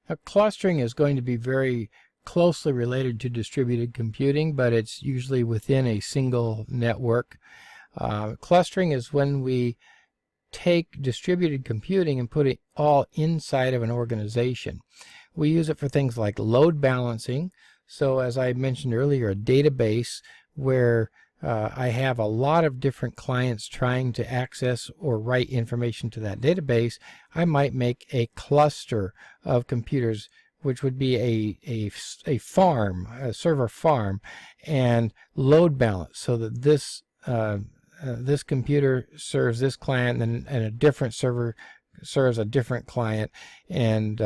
Now, clustering is going to be very closely related to distributed computing, but it's usually within a single network. Clustering is when we take distributed computing and put it all inside of an organization. We use it for things like load balancing. So as I mentioned earlier, a database where I have a lot of different clients trying to access or write information to that database, I might make a cluster of computers, which would be a farm, a server farm, and load balance so that this computer serves this client, and a different server serves a different client, and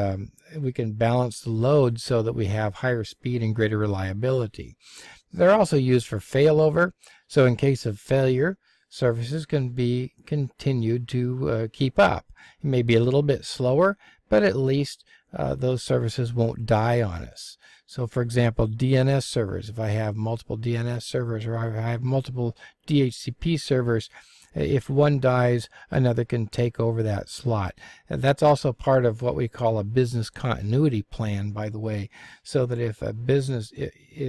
we can balance the load so that we have higher speed and greater reliability. They're also used for failover, so in case of failure, services can be continued to keep up. It may be a little bit slower, but at least those services won't die on us. So for example, DNS servers, if I have multiple DNS servers or if I have multiple DHCP servers, if one dies, another can take over that slot. And that's also part of what we call a business continuity plan, by the way, so that if a business,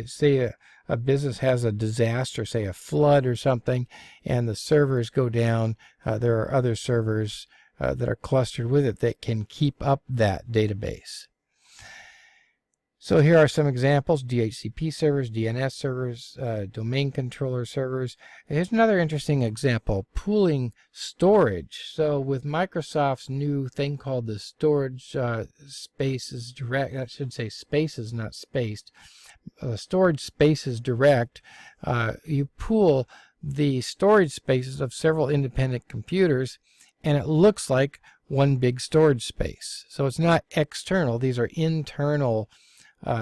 say a business has a disaster, say a flood or something, and the servers go down, there are other servers that are clustered with it that can keep up that database. So here are some examples: DHCP servers, DNS servers, domain controller servers. Here's another interesting example: pooling storage. So with Microsoft's new thing called the storage spaces direct, I should say spaces, not spaced, storage spaces direct, you pool the storage spaces of several independent computers, and it looks like one big storage space. So it's not external, these are internal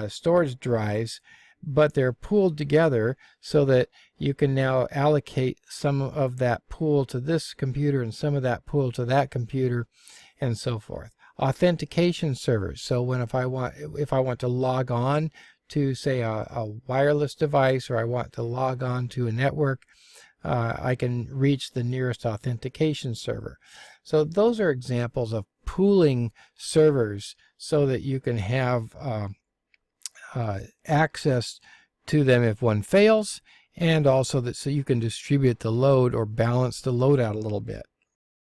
storage drives, but they're pooled together so that you can now allocate some of that pool to this computer and some of that pool to that computer, and so forth. Authentication servers. So when if I want to log on to, say, a wireless device, or I want to log on to a network, I can reach the nearest authentication server. So those are examples of pooling servers so that you can have access to them if one fails, and also that so you can distribute the load or balance the load out a little bit.